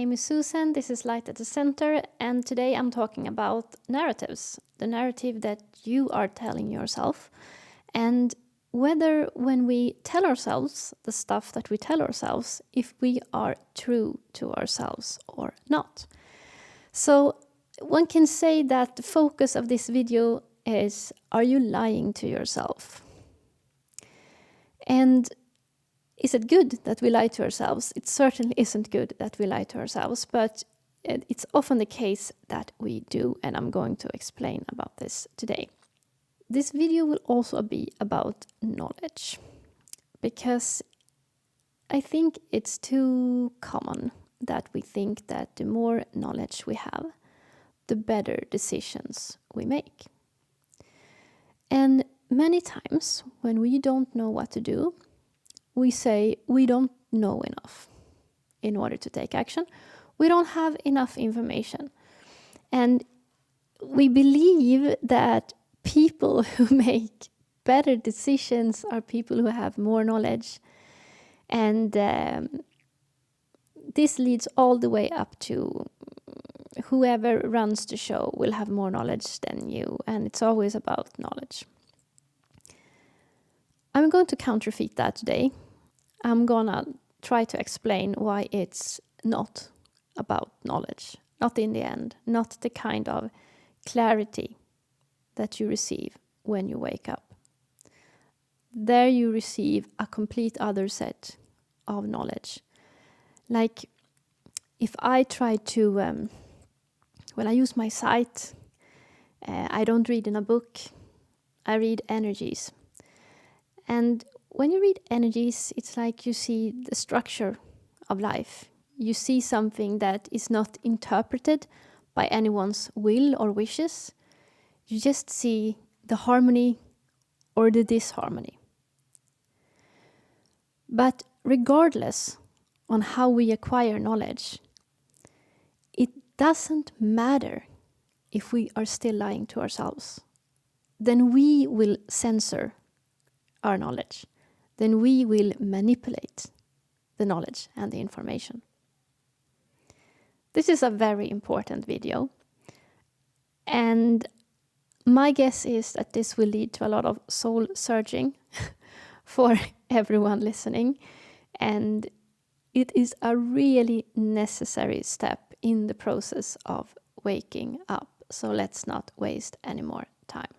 name is Susan, this is Light at the Center, and today I'm talking about narratives, the narrative that you are telling yourself, and whether when we tell ourselves the stuff that we tell ourselves, if we are true to ourselves or not. So one can say that the focus of this video is, are you lying to yourself? And is it good that we lie to ourselves? It certainly isn't good that we lie to ourselves, but it's often the case that we do, and I'm going to explain about this today. This video will also be about knowledge, because I think it's too common that we think that the more knowledge we have, the better decisions we make. And many times when we don't know what to do, we say we don't know enough in order to take action. We don't have enough information. And we believe that people who make better decisions are people who have more knowledge. And this leads all the way up to whoever runs the show will have more knowledge than you. And it's always about knowledge. I'm going to counterfeit that today. I'm gonna try to explain why it's not about knowledge, not in the end, not the kind of clarity that you receive when you wake up. There you receive a complete other set of knowledge. Like if I try to, I use my sight, I don't read in a book, I read energies. And when you read energies, it's like you see the structure of life. You see something that is not interpreted by anyone's will or wishes. You just see the harmony or the disharmony. But regardless on how we acquire knowledge, it doesn't matter if we are still lying to ourselves. Then we will censor our knowledge. Then we will manipulate the knowledge and the information. This is a very important video. And my guess is that this will lead to a lot of soul searching for everyone listening. And it is a really necessary step in the process of waking up. So let's not waste any more time.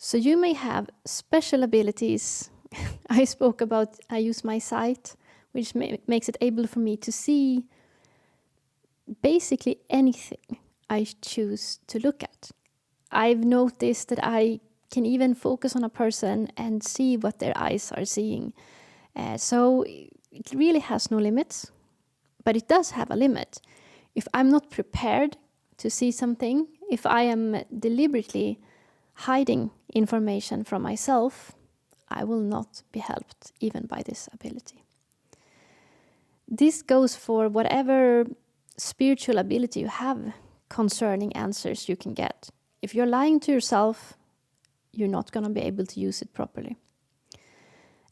So you may have special abilities. I use my sight, which makes it able for me to see basically anything I choose to look at. I've noticed that I can even focus on a person and see what their eyes are seeing. So it really has no limits, but it does have a limit. If I'm not prepared to see something, if I am deliberately hiding information from myself, I will not be helped even by this ability. This goes for whatever spiritual ability you have concerning answers you can get. If you're lying to yourself, you're not going to be able to use it properly.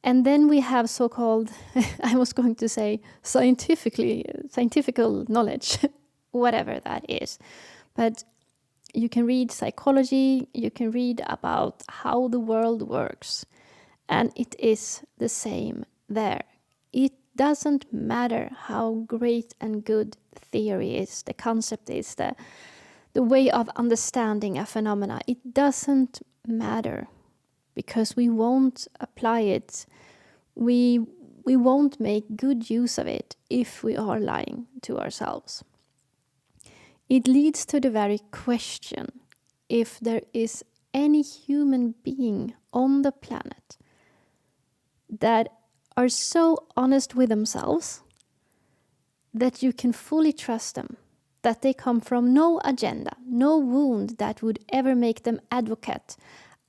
And then we have so-called, I was going to say scientifical knowledge, whatever that is. But you can read psychology, you can read about how the world works, and it is the same there. It doesn't matter how great and good theory is, the concept is, the way of understanding a phenomena. It doesn't matter, because we won't apply it. We won't make good use of it if we are lying to ourselves. It leads to the very question if there is any human being on the planet that are so honest with themselves that you can fully trust them, that they come from no agenda, no wound that would ever make them advocate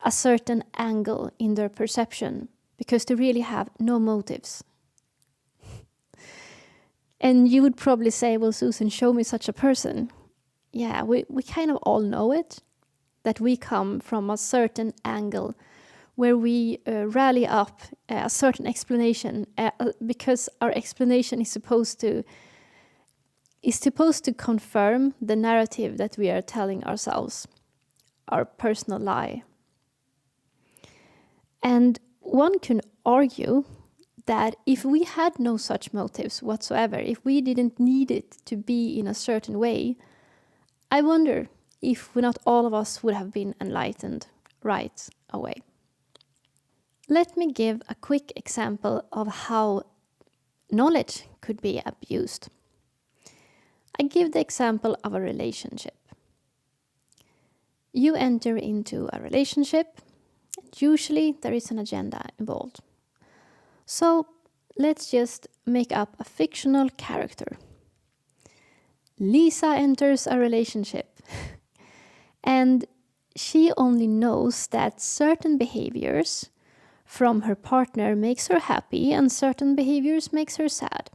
a certain angle in their perception, because they really have no motives. And you would probably say, well, Susan, show me such a person. Yeah, we kind of all know it, that we come from a certain angle where we rally up a certain explanation because our explanation is supposed to confirm the narrative that we are telling ourselves, our personal lie. And one can argue that if we had no such motives whatsoever, if we didn't need it to be in a certain way, I wonder if not all of us would have been enlightened right away. Let me give a quick example of how knowledge could be abused. I give the example of a relationship. You enter into a relationship, and usually there is an agenda involved. So let's just make up a fictional character. Lisa enters a relationship and she only knows that certain behaviors from her partner makes her happy and certain behaviors makes her sad.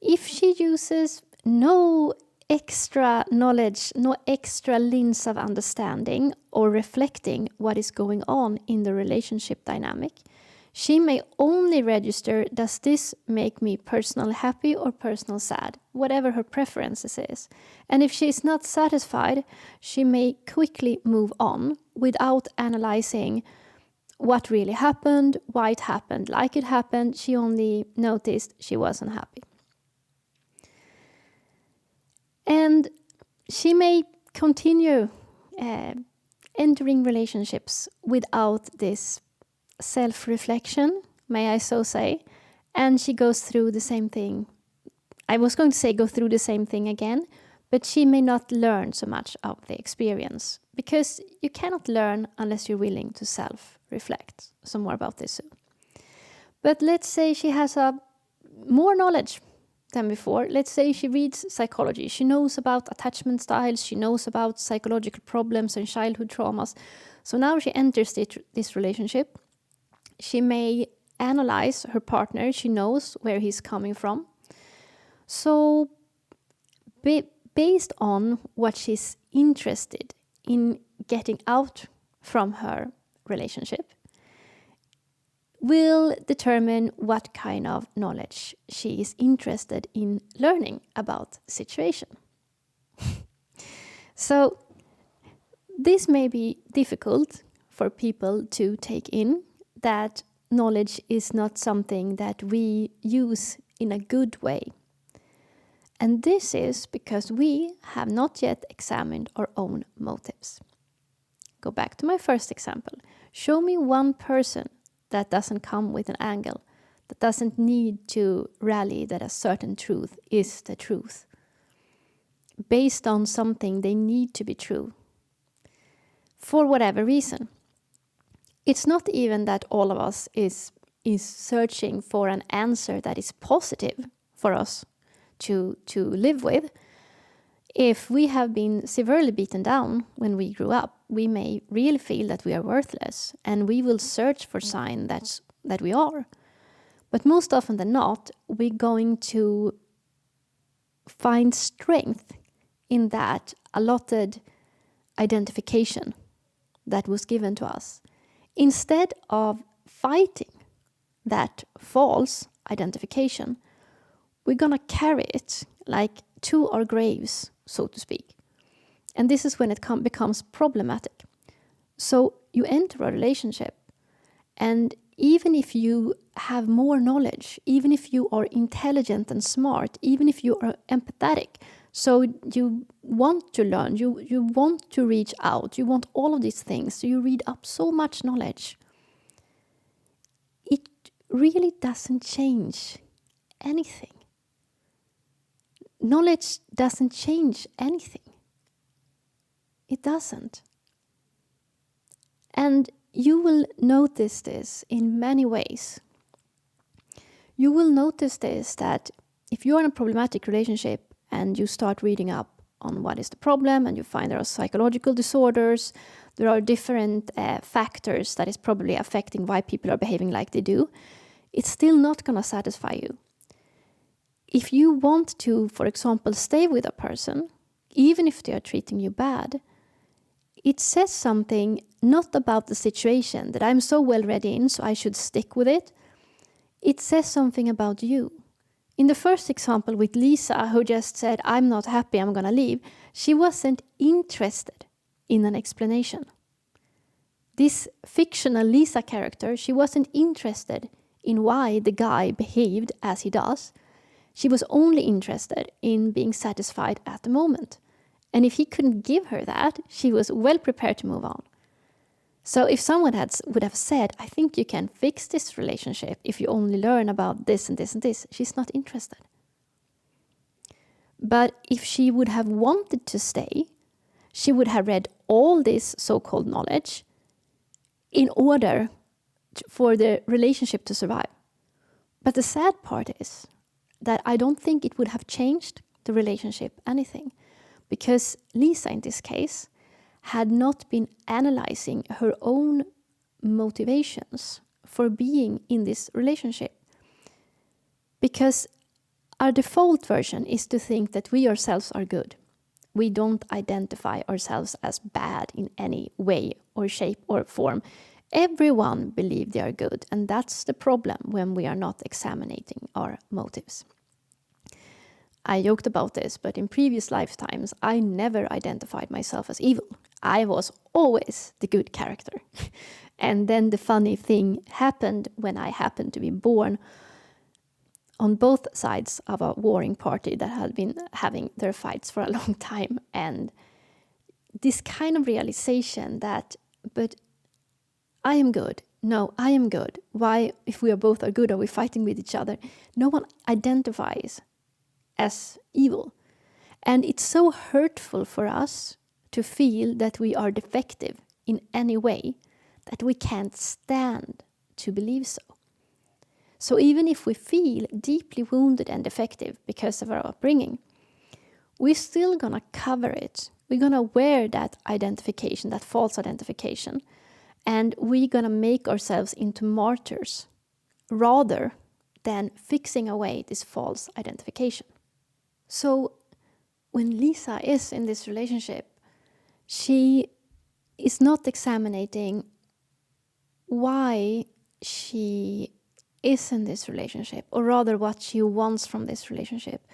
If she uses no extra knowledge, no extra lens of understanding or reflecting what is going on in the relationship dynamic, she may only register, does this make me personally happy or personally sad, whatever her preferences is. And if she is not satisfied, she may quickly move on without analyzing what really happened, why it happened like it happened. She only noticed she wasn't happy. And she may continue entering relationships without this self-reflection, may I so say, and she goes through the same thing. I was going to say go through the same thing again, but she may not learn so much of the experience because you cannot learn unless you're willing to self-reflect. Some more about this soon. But let's say she has more knowledge than before. Let's say she reads psychology. She knows about attachment styles. She knows about psychological problems and childhood traumas. So now she enters this relationship. She may analyze her partner. She knows where he's coming from. So based on what she's interested in getting out from her relationship, will determine what kind of knowledge she is interested in learning about the situation. So this may be difficult for people to take in, that knowledge is not something that we use in a good way. And this is because we have not yet examined our own motives. Go back to my first example. Show me one person that doesn't come with an angle, that doesn't need to rally that a certain truth is the truth, based on something they need to be true, for whatever reason. It's not even that all of us is searching for an answer that is positive for us to live with. If we have been severely beaten down when we grew up, we may really feel that we are worthless, and we will search for sign that we are. But most often than not, we're going to find strength in that allotted identification that was given to us, instead of fighting that false identification. We're gonna carry it like to our graves, so to speak. And this is when it becomes problematic. So you enter a relationship, and even if you have more knowledge, even if you are intelligent and smart, even if you are empathetic, so you want to learn, you want to reach out, you want all of these things, so you read up so much knowledge, it really doesn't change anything. Knowledge doesn't change anything. It doesn't. And you will notice this in many ways. You will notice this, that if you're in a problematic relationship and you start reading up on what is the problem, and you find there are psychological disorders, there are different factors that is probably affecting why people are behaving like they do, it's still not going to satisfy you. If you want to, for example, stay with a person, even if they are treating you bad, it says something not about the situation that I'm so well read in, so I should stick with it. It says something about you. In the first example with Lisa, who just said, I'm not happy, I'm gonna leave, she wasn't interested in an explanation. This fictional Lisa character, she wasn't interested in why the guy behaved as he does. She was only interested in being satisfied at the moment. And if he couldn't give her that, she was well prepared to move on. So if someone would have said, I think you can fix this relationship if you only learn about this and this and this, she's not interested. But if she would have wanted to stay, she would have read all this so-called knowledge in order for the relationship to survive. But the sad part is that I don't think it would have changed the relationship anything, because Lisa in this case had not been analyzing her own motivations for being in this relationship. Because our default version is to think that we ourselves are good. We don't identify ourselves as bad in any way or shape or form. Everyone believes they are good, and that's the problem when we are not examining our motives. I joked about this, but in previous lifetimes, I never identified myself as evil. I was always the good character. And then the funny thing happened when I happened to be born on both sides of a warring party that had been having their fights for a long time. And this kind of realization that, but I am good. No, I am good. Why, if we are both are good, are we fighting with each other? No one identifies as evil. And it's so hurtful for us to feel that we are defective in any way that we can't stand to believe so. So even if we feel deeply wounded and defective because of our upbringing, we're still gonna cover it. We're gonna wear that identification, that false identification, and we're gonna make ourselves into martyrs rather than fixing away this false identification. So when Lisa is in this relationship, she is not examining why she is in this relationship, or rather what she wants from this relationship.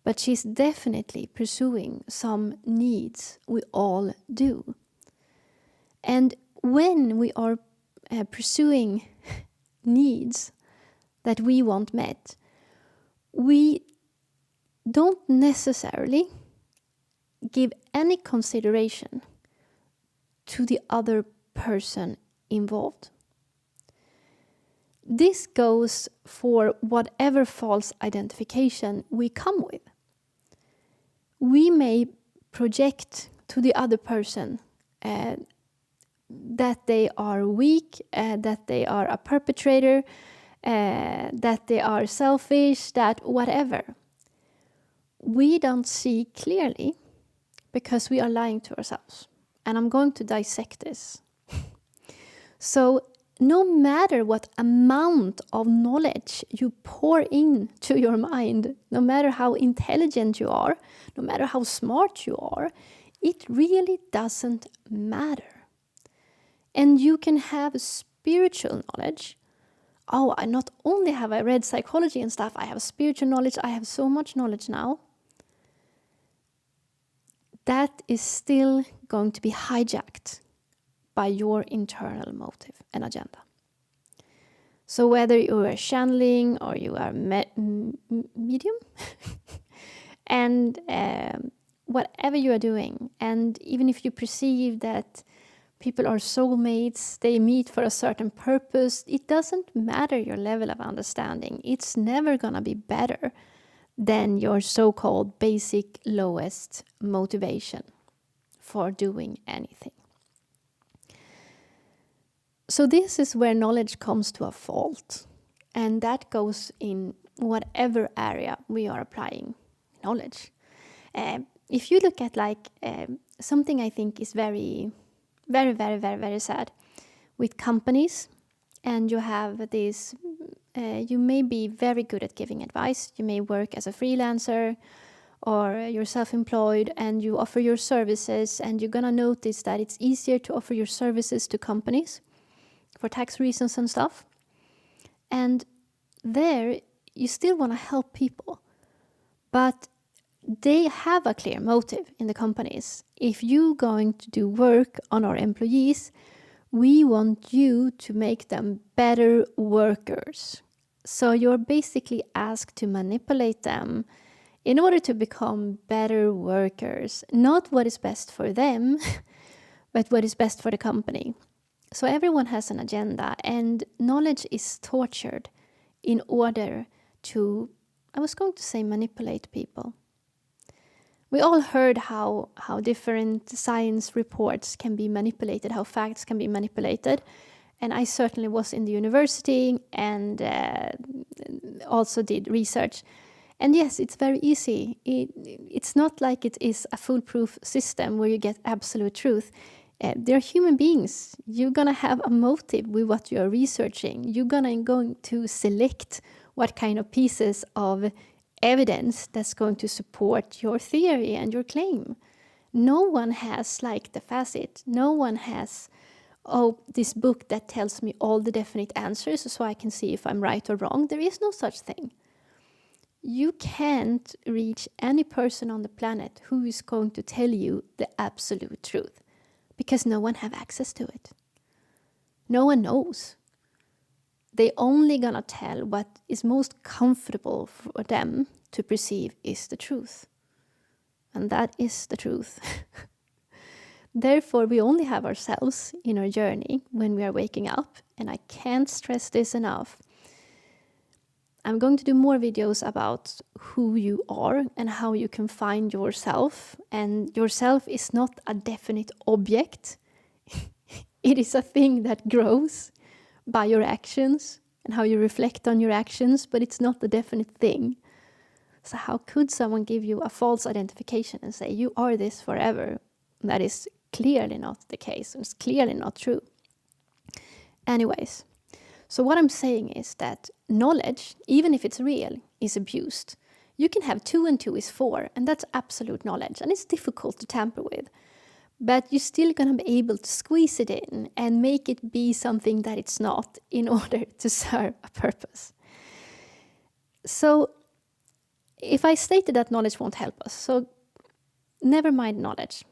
But she's definitely pursuing some needs we all do. And when we are pursuing needs that we want met, we don't necessarily give any consideration to the other person involved. This goes for whatever false identification we come with. We may project to the other person that they are weak, that they are a perpetrator, that they are selfish, that whatever. We don't see clearly because we are lying to ourselves. And I'm going to dissect this. So no matter what amount of knowledge you pour into your mind, no matter how intelligent you are, no matter how smart you are, it really doesn't matter. And you can have spiritual knowledge. Oh, not only have I read psychology and stuff, I have spiritual knowledge, I have so much knowledge now. That is still going to be hijacked by your internal motive and agenda. So whether you are channeling or you are medium, and whatever you are doing, and even if you perceive that people are soulmates, they meet for a certain purpose, it doesn't matter your level of understanding. It's never gonna be better than your so-called basic lowest motivation for doing anything. So this is where knowledge comes to a fault, and that goes in whatever area we are applying knowledge. If you look at something I think is very, very, very, very, very sad with companies, and you have this, you may be very good at giving advice, you may work as a freelancer, or you're self-employed and you offer your services, and you're gonna notice that it's easier to offer your services to companies for tax reasons and stuff. And there, you still want to help people, but they have a clear motive in the companies. If you're going to do work on our employees, we want you to make them better workers. So you're basically asked to manipulate them in order to become better workers. Not what is best for them, but what is best for the company. So everyone has an agenda, and knowledge is tortured in order to, I was going to say, manipulate people. We all heard how different science reports can be manipulated, how facts can be manipulated. And I certainly was in the university and also did research. And yes, it's very easy. It's not like it is a foolproof system where you get absolute truth. They're human beings. You're going to have a motive with what you're researching. You're going to select what kind of pieces of evidence that's going to support your theory and your claim. No one has like the facet. No one has, this book that tells me all the definite answers so I can see if I'm right or wrong. There is no such thing. You can't reach any person on the planet who is going to tell you the absolute truth, because no one have access to it. No one knows. They only gonna tell what is most comfortable for them to perceive is the truth. And that is the truth. Therefore, we only have ourselves in our journey when we are waking up. And I can't stress this enough. I'm going to do more videos about who you are and how you can find yourself. And yourself is not a definite object. It is a thing that grows by your actions and how you reflect on your actions, but it's not a definite thing. So how could someone give you a false identification and say you are this forever? That is clearly not the case. It's clearly not true. Anyways, so what I'm saying is that knowledge, even if it's real, is abused. You can have 2 and 2 is 4, and that's absolute knowledge, and it's difficult to tamper with. But you're still going to be able to squeeze it in and make it be something that it's not in order to serve a purpose. So if I stated that knowledge won't help us, so never mind knowledge.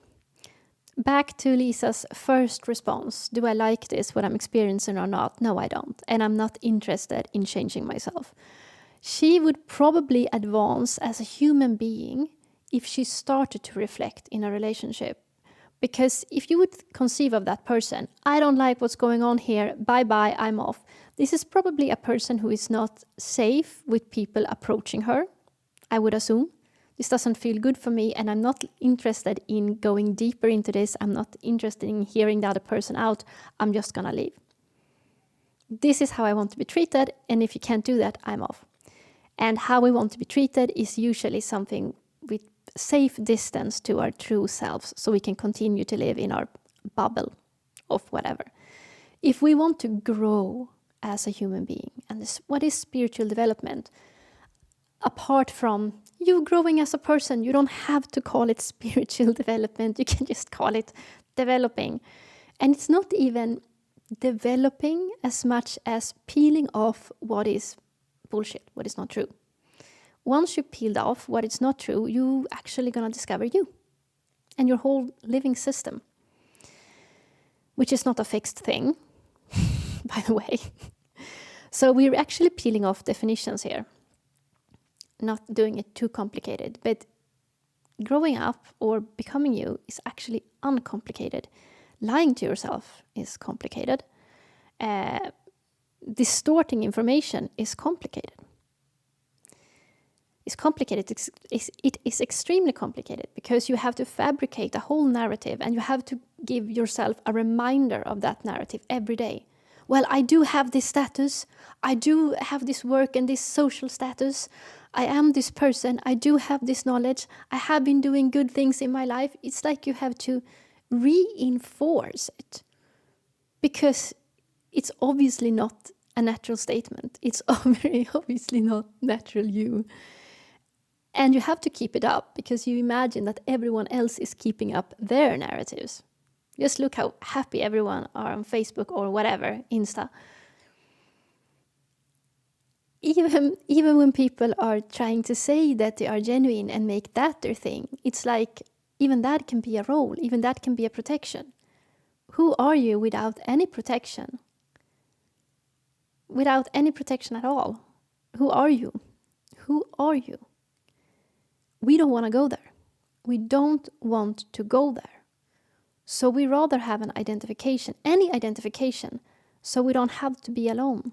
Back to Lisa's first response. Do I like this, what I'm experiencing or not? No, I don't. And I'm not interested in changing myself. She would probably advance as a human being if she started to reflect in a relationship. Because if you would conceive of that person, I don't like what's going on here, bye-bye, I'm off. This is probably a person who is not safe with people approaching her, I would assume. This doesn't feel good for me, and I'm not interested in going deeper into this. I'm not interested in hearing the other person out. I'm just gonna leave. This is how I want to be treated, and if you can't do that, I'm off. And how we want to be treated is usually something with safe distance to our true selves, so we can continue to live in our bubble of whatever. If we want to grow as a human being, and what is spiritual development? Apart from you growing as a person, you don't have to call it spiritual development. You can just call it developing. And it's not even developing as much as peeling off what is bullshit, what is not true. Once you peeled off what is not true, you actually gonna discover you and your whole living system, which is not a fixed thing, by the way. So we're actually peeling off definitions here, not doing it too complicated, but growing up or becoming you is actually uncomplicated. Lying to yourself is complicated. Distorting information is complicated. It's complicated. It is extremely complicated because you have to fabricate a whole narrative and you have to give yourself a reminder of that narrative every day. Well, I do have this status. I do have this work and this social status. I am this person. I do have this knowledge. I have been doing good things in my life. It's like you have to reinforce it because it's obviously not a natural statement. It's very obviously not natural you. And you have to keep it up because you imagine that everyone else is keeping up their narratives. Just look how happy everyone are on Facebook or whatever, Insta. Even when people are trying to say that they are genuine and make that their thing, it's like even that can be a role, even that can be a protection. Who are you without any protection? Without any protection at all. Who are you? Who are you? We don't want to go there. We don't want to go there. So we rather have an identification, any identification, so we don't have to be alone.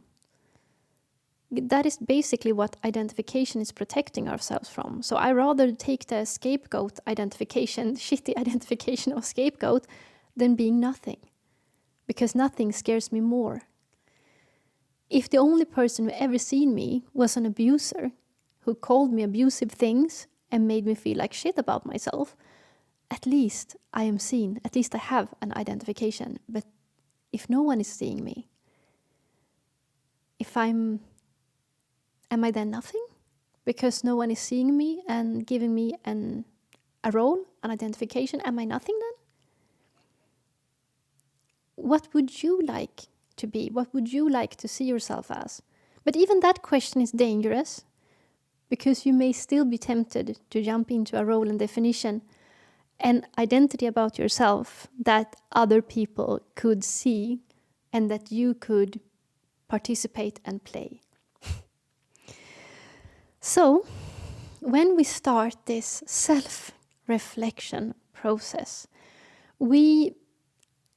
That is basically what identification is protecting ourselves from. So I rather take the scapegoat identification, shitty identification of scapegoat, than being nothing. Because nothing scares me more. If the only person who ever seen me was an abuser, who called me abusive things and made me feel like shit about myself, at least I am seen, at least I have an identification. But if no one is seeing me, am I then nothing? Because no one is seeing me and giving me a role, an identification, am I nothing then? What would you like to be? What would you like to see yourself as? But even that question is dangerous because you may still be tempted to jump into a role and definition and identity about yourself that other people could see and that you could participate and play. So, when we start this self-reflection process, we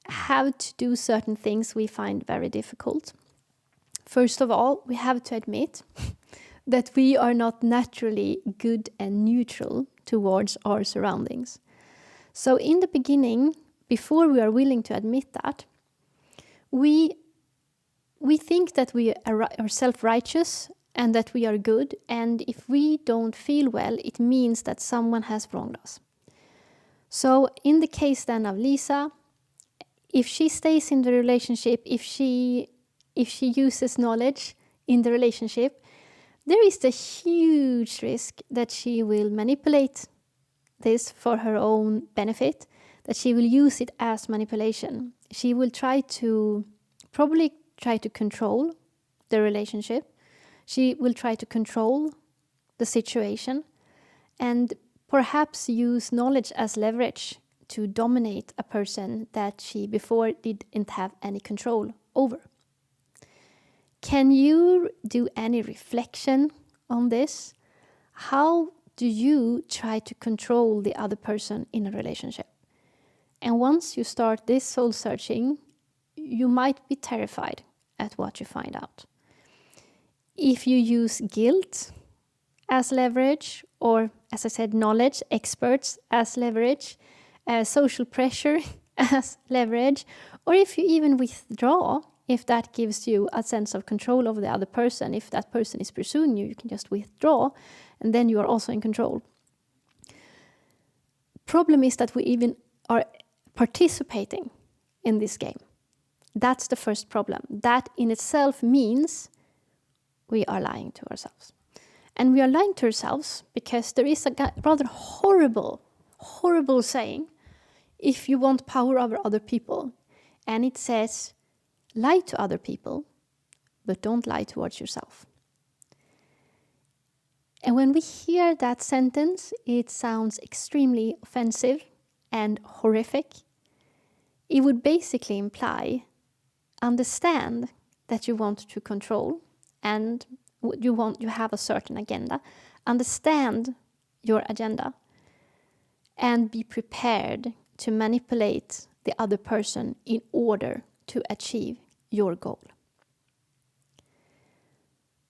have to do certain things we find very difficult. First of all, we have to admit that we are not naturally good and neutral towards our surroundings. So in the beginning, before we are willing to admit that, we think that we are self-righteous and that we are good, and if we don't feel well, it means that someone has wronged us. So in the case then of Lisa, if she stays in the relationship, if she uses knowledge in the relationship, there is the huge risk that she will manipulate this for her own benefit, that she will use it as manipulation. She will probably try to control the relationship. She will try to control the situation and perhaps use knowledge as leverage to dominate a person that she before didn't have any control over. Can you do any reflection on this? How do you try to control the other person in a relationship? And once you start this soul searching, you might be terrified at what you find out. If you use guilt as leverage, or as I said, knowledge, experts as leverage, social pressure as leverage, or if you even withdraw, if that gives you a sense of control over the other person, if that person is pursuing you, you can just withdraw, and then you are also in control. Problem is that we even are participating in this game. That's the first problem. That in itself means we are lying to ourselves. And we are lying to ourselves because there is a rather horrible saying, if you want power over other people, and it says, lie to other people, but don't lie towards yourself. And when we hear that sentence, it sounds extremely offensive and horrific. It would basically imply, understand that you want to control and you have a certain agenda. Understand your agenda and be prepared to manipulate the other person in order to achieve your goal.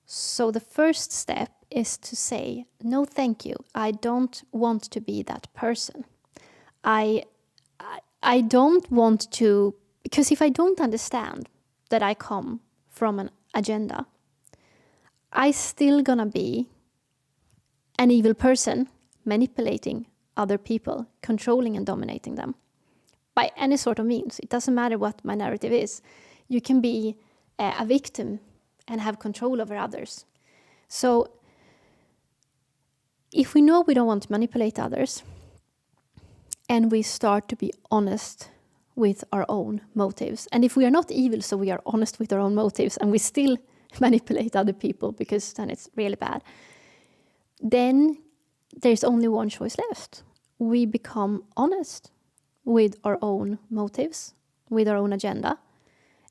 So the first step is to say, no, thank you. I don't want to be that person. I don't want to, because if I don't understand that I come from an agenda, I still gonna be an evil person manipulating other people, controlling and dominating them by any sort of means. It doesn't matter what my narrative is. You can be a victim and have control over others. So if we know we don't want to manipulate others, and we start to be honest with our own motives, and if we are not evil, so we are honest with our own motives, and we still manipulate other people, because then it's really bad, then there's only one choice left. We become honest with our own motives, with our own agenda,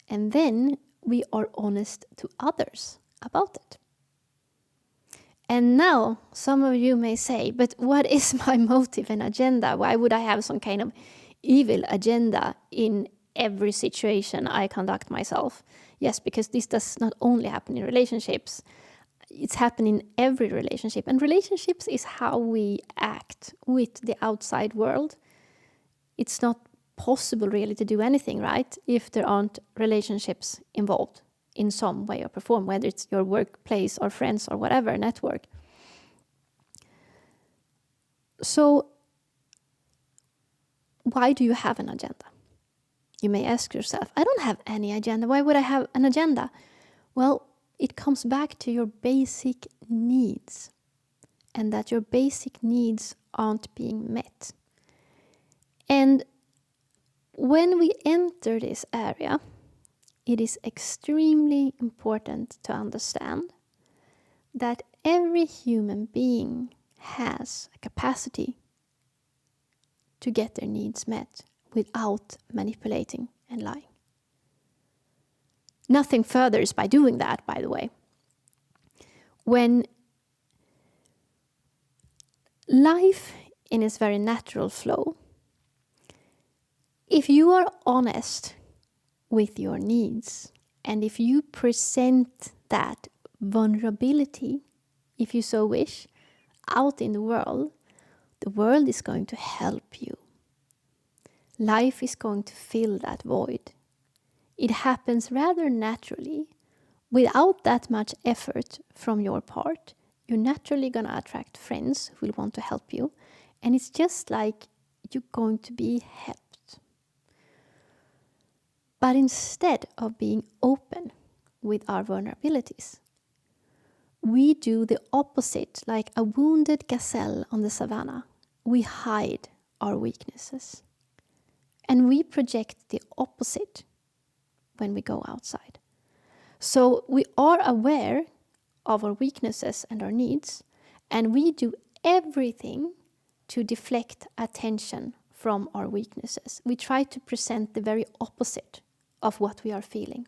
and then we are honest to others about it. And now some of you may say, but what is my motive and agenda? Why would I have some kind of evil agenda in every situation I conduct myself? Yes, because this does not only happen in relationships, it's happening in every relationship. And relationships is how we act with the outside world. It's not possible really to do anything, right, if there aren't relationships involved in some way or form, whether it's your workplace or friends or whatever, network. So why do you have an agenda? You may ask yourself, I don't have any agenda. Why would I have an agenda? Well, it comes back to your basic needs, and that your basic needs aren't being met. And when we enter this area, it is extremely important to understand that every human being has a capacity to get their needs met without manipulating and lying. Nothing furthers by doing that, by the way. When life in its very natural flow, if you are honest with your needs, and if you present that vulnerability, if you so wish, out in the world is going to help you. Life is going to fill that void. It happens rather naturally, without that much effort from your part. You're naturally going to attract friends who will want to help you, and it's just like you're going to be helped. But instead of being open with our vulnerabilities, we do the opposite, like a wounded gazelle on the savannah. We hide our weaknesses. And we project the opposite when we go outside. So we are aware of our weaknesses and our needs, and we do everything to deflect attention from our weaknesses. We try to present the very opposite of what we are feeling.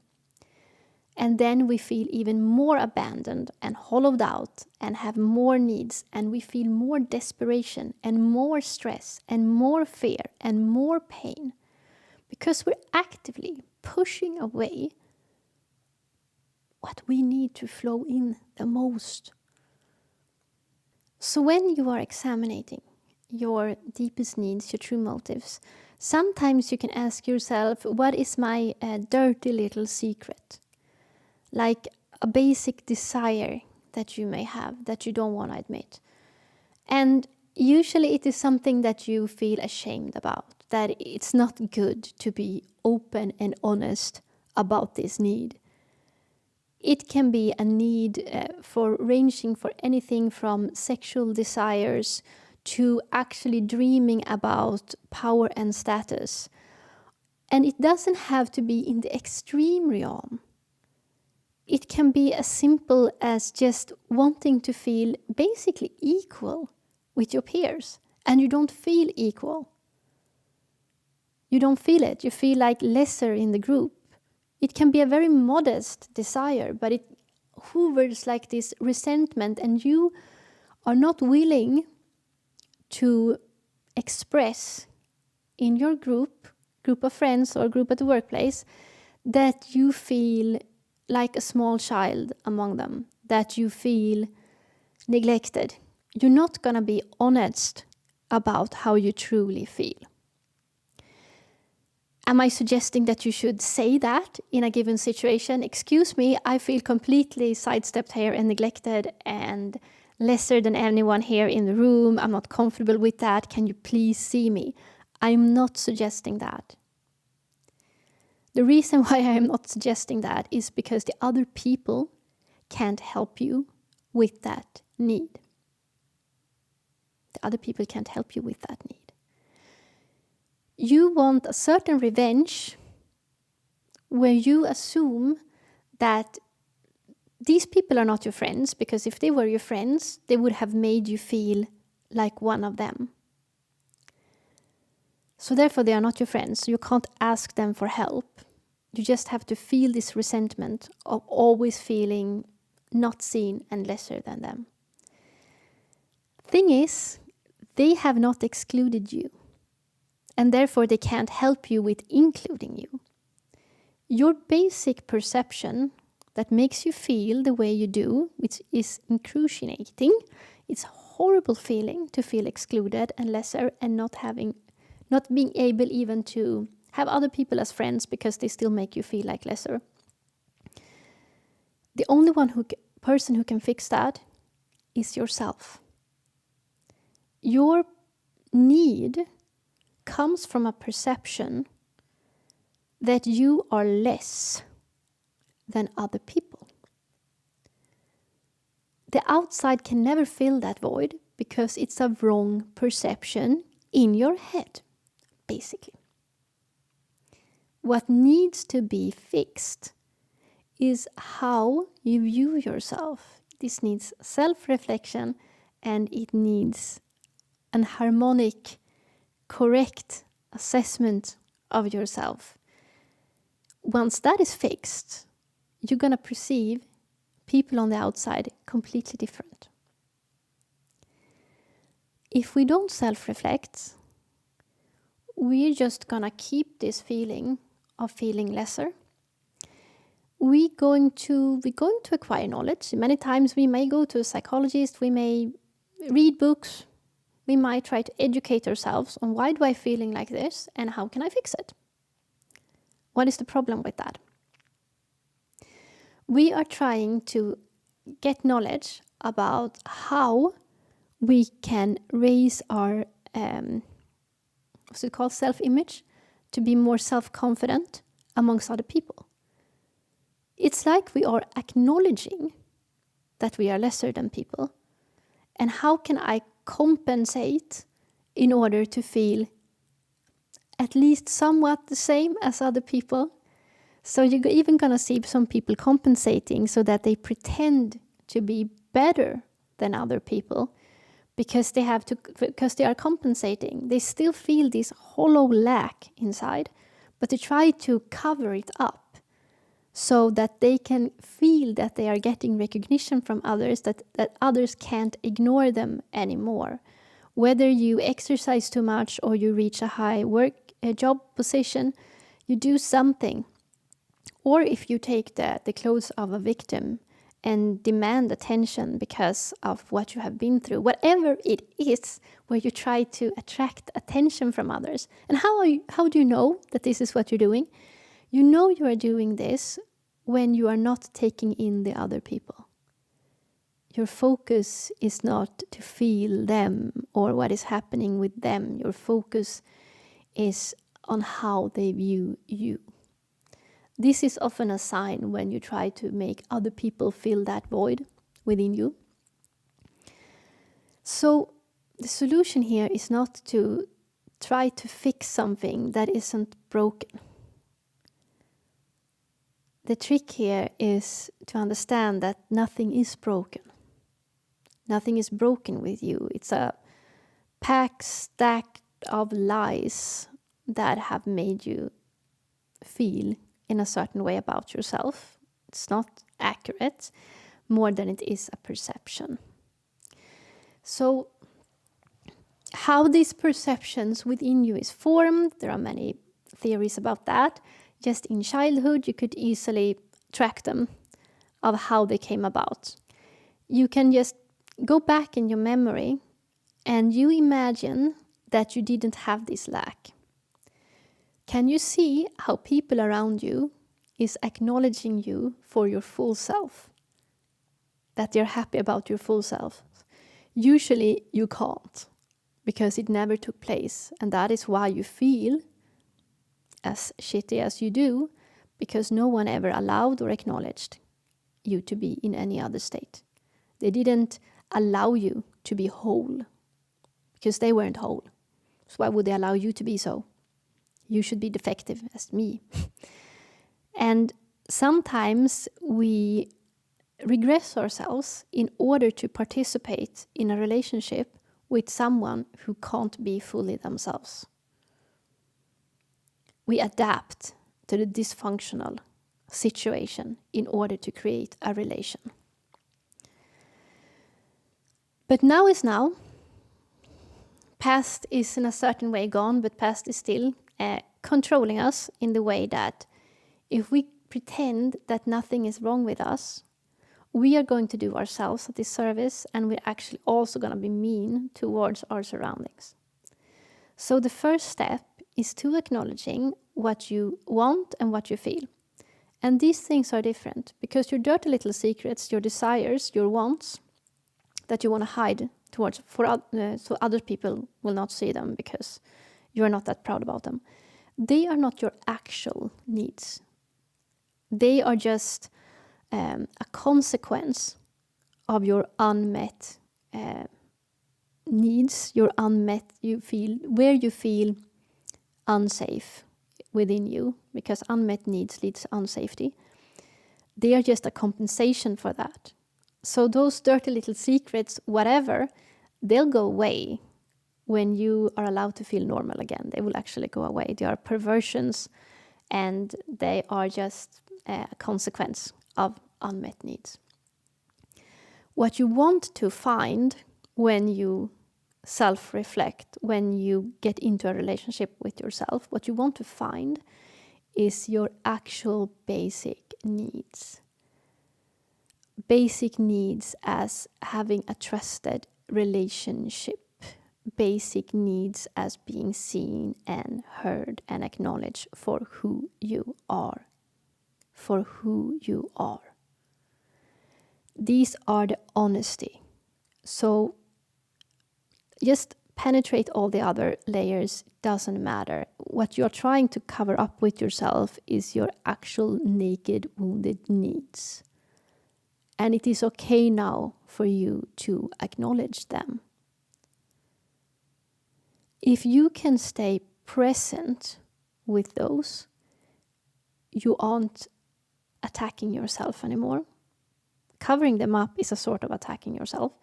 And then we feel even more abandoned and hollowed out and have more needs, and we feel more desperation and more stress and more fear and more pain, because we're actively pushing away what we need to flow in the most. So when you are examining your deepest needs, your true motives, sometimes you can ask yourself, what is my dirty little secret? Like a basic desire that you may have that you don't want to admit. And usually it is something that you feel ashamed about, that it's not good to be open and honest about this need. It can be a need for ranging for anything from sexual desires to actually dreaming about power and status. And it doesn't have to be in the extreme realm. It can be as simple as just wanting to feel basically equal with your peers, and you don't feel equal. You don't feel it. You feel like lesser in the group. It can be a very modest desire, but it hovers like this resentment, and you are not willing to express in your group of friends or group at the workplace, that you feel like a small child among them, that you feel neglected. You're not going to be honest about how you truly feel. Am I suggesting that you should say that in a given situation? Excuse me, I feel completely sidestepped here and neglected and lesser than anyone here in the room. I'm not comfortable with that. Can you please see me? I'm not suggesting that. The reason why I am not suggesting that is because the other people can't help you with that need. The other people can't help you with that need. You want a certain revenge where you assume that these people are not your friends, because if they were your friends, they would have made you feel like one of them. So therefore they are not your friends. You can't ask them for help. You just have to feel this resentment of always feeling not seen and lesser than them. Thing is, they have not excluded you, and therefore they can't help you with including you. Your basic perception that makes you feel the way you do, which is excruciating, it's a horrible feeling to feel excluded and lesser and not being able even to have other people as friends because they still make you feel like lesser. The only person who can fix that is yourself. Your need comes from a perception that you are less than other people. The outside can never fill that void because it's a wrong perception in your head, basically. What needs to be fixed is how you view yourself. This needs self-reflection, and it needs an harmonic, correct assessment of yourself. Once that is fixed, you're going to perceive people on the outside completely different. If we don't self-reflect, we're just going to keep this feeling of feeling lesser. We're going to acquire knowledge. Many times we may go to a psychologist, we may read books, we might try to educate ourselves on why do I feeling like this and how can I fix it? What is the problem with that? We are trying to get knowledge about how we can raise our self-image to be more self-confident amongst other people. It's like we are acknowledging that we are lesser than people. And how can I compensate in order to feel at least somewhat the same as other people? So you're even going to see some people compensating so that they pretend to be better than other people because they are compensating. They still feel this hollow lack inside, but they try to cover it up so that they can feel that they are getting recognition from others, that others can't ignore them anymore. Whether you exercise too much or you reach a high job position, you do something. Or if you take the clothes of a victim and demand attention because of what you have been through, whatever it is, where you try to attract attention from others. And how do you know that this is what you're doing? You know you are doing this when you are not taking in the other people. Your focus is not to feel them or what is happening with them. Your focus is on how they view you. This is often a sign when you try to make other people fill that void within you. So the solution here is not to try to fix something that isn't broken. The trick here is to understand that nothing is broken. Nothing is broken with you. It's a stack of lies that have made you feel in a certain way about yourself. It's not accurate more than it is a perception. So how these perceptions within you is formed, there are many theories about that. Just in childhood, you could easily track them of how they came about. You can just go back in your memory and you imagine that you didn't have this lack. Can you see how people around you is acknowledging you for your full self? That they're happy about your full self? Usually you can't, because it never took place. And that is why you feel as shitty as you do, because no one ever allowed or acknowledged you to be in any other state. They didn't allow you to be whole. because they weren't whole. So why would they allow you to be so? You should be defective as me. And sometimes we regress ourselves in order to participate in a relationship with someone who can't be fully themselves. We adapt to the dysfunctional situation in order to create a relation. But now is now. Past is in a certain way gone, but past is still controlling us in the way that if we pretend that nothing is wrong with us, we are going to do ourselves a disservice, and we're actually also going to be mean towards our surroundings. So the first step is to acknowledging what you want and what you feel. And these things are different because your dirty little secrets, your desires, your wants that you want to hide towards so other people will not see them because you are not that proud about them. They are not your actual needs. They are just a consequence of your unmet needs, you feel unsafe within you, because unmet needs leads to unsafety. They are just a compensation for that. So those dirty little secrets, whatever, they'll go away when you are allowed to feel normal again. They will actually go away. They are perversions, and they are just a consequence of unmet needs. What you want to find when you self-reflect, when you get into a relationship with yourself, what you want to find is your actual basic needs. Basic needs as having a trusted relationship. Basic needs as being seen and heard and acknowledged for who you are. For who you are. These are the honesty. So just penetrate all the other layers, doesn't matter. What you're trying to cover up with yourself is your actual naked, wounded needs. And it is okay now for you to acknowledge them. If you can stay present with those, you aren't attacking yourself anymore. Covering them up is a sort of attacking yourself.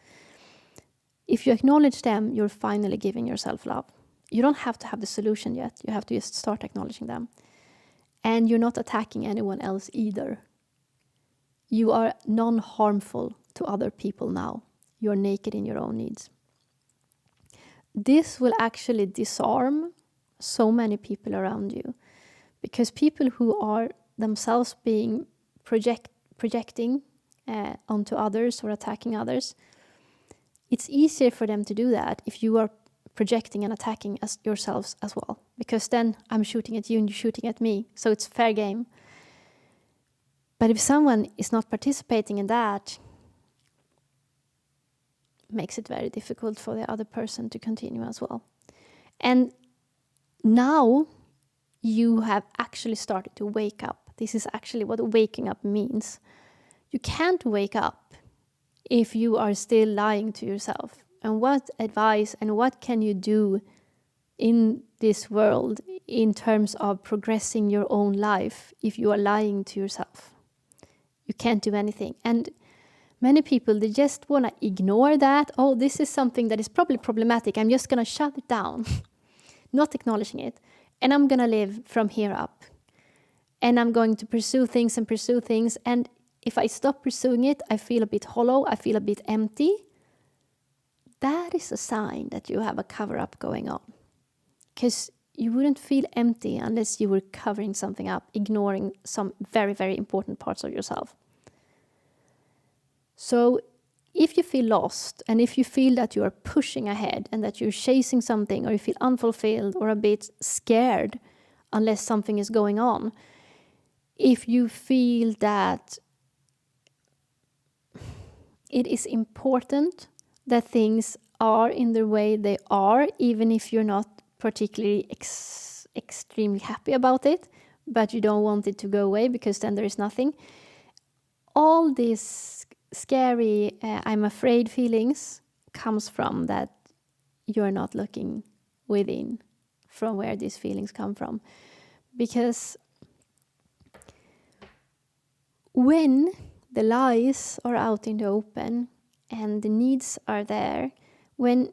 If you acknowledge them, you're finally giving yourself love. You don't have to have the solution yet. You have to just start acknowledging them. And you're not attacking anyone else either. You are non-harmful to other people now. You're naked in your own needs. This will actually disarm so many people around you. Because people who are themselves being projecting onto others or attacking others, it's easier for them to do that if you are projecting and attacking yourselves as well. Because then I'm shooting at you and you're shooting at me. So it's fair game. But if someone is not participating in that, it makes it very difficult for the other person to continue as well. And now you have actually started to wake up. This is actually what waking up means. You can't wake up if you are still lying to yourself. And what advice and what can you do in this world in terms of progressing your own life if you are lying to yourself? You can't do anything. And many people, they just want to ignore that. Oh, this is something that is probably problematic. I'm just going to shut it down, not acknowledging it. And I'm going to live from here up. And I'm going to pursue things. And if I stop pursuing it, I feel a bit hollow. I feel a bit empty. That is a sign that you have a cover-up going on. Because you wouldn't feel empty unless you were covering something up, ignoring some very, very important parts of yourself. So if you feel lost, and if you feel that you are pushing ahead and that you're chasing something, or you feel unfulfilled or a bit scared unless something is going on, if you feel that it is important that things are in the way they are, even if you're not particularly extremely happy about it, but you don't want it to go away because then there is nothing. All these scary, I'm afraid feelings comes from that you're not looking within from where these feelings come from. Because when the lies are out in the open and the needs are there, when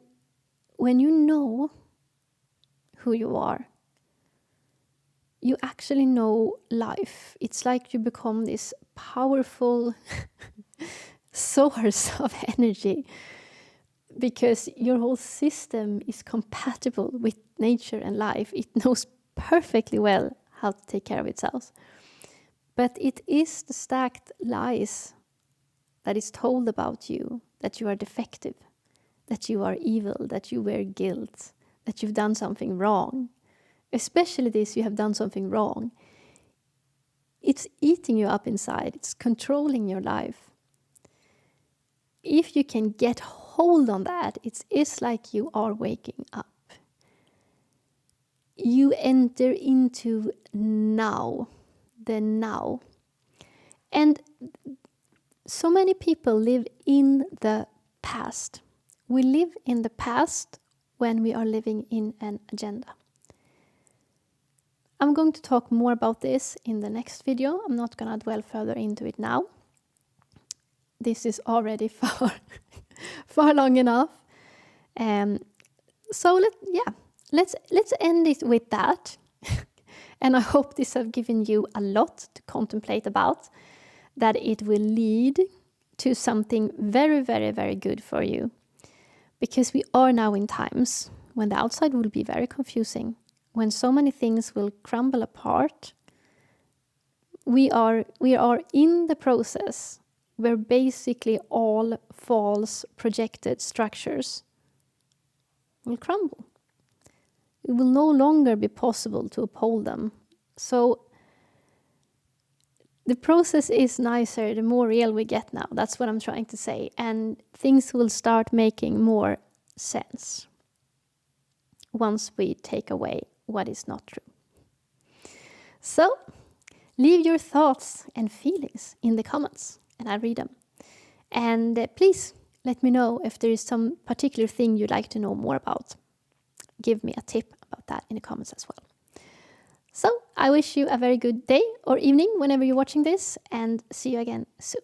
you know who you are, you actually know life. It's like you become this powerful source of energy, because your whole system is compatible with nature and life. It knows perfectly well how to take care of itself. But it is the stacked lies that is told about you, that you are defective, that you are evil, that you wear guilt, that you've done something wrong. Especially this, you have done something wrong. It's eating you up inside. It's controlling your life. If you can get hold on that, it is like you are waking up. You enter into now, the now. And so many people live in the past. We live in the past when we are living in an agenda. I'm going to talk more about this in the next video. I'm not going to dwell further into it now. This is already far long enough. So let's end it with that. And I hope this has given you a lot to contemplate about, that it will lead to something very, very, very good for you. Because we are now in times when the outside will be very confusing, when so many things will crumble apart. We are in the process where basically all false projected structures will crumble. It will no longer be possible to uphold them. So the process is nicer the more real we get now. That's what I'm trying to say. And things will start making more sense once we take away what is not true. So leave your thoughts and feelings in the comments, and I'll read them. And please let me know if there is some particular thing you'd like to know more about. Give me a tip about that in the comments as well. So I wish you a very good day or evening whenever you're watching this, and see you again soon.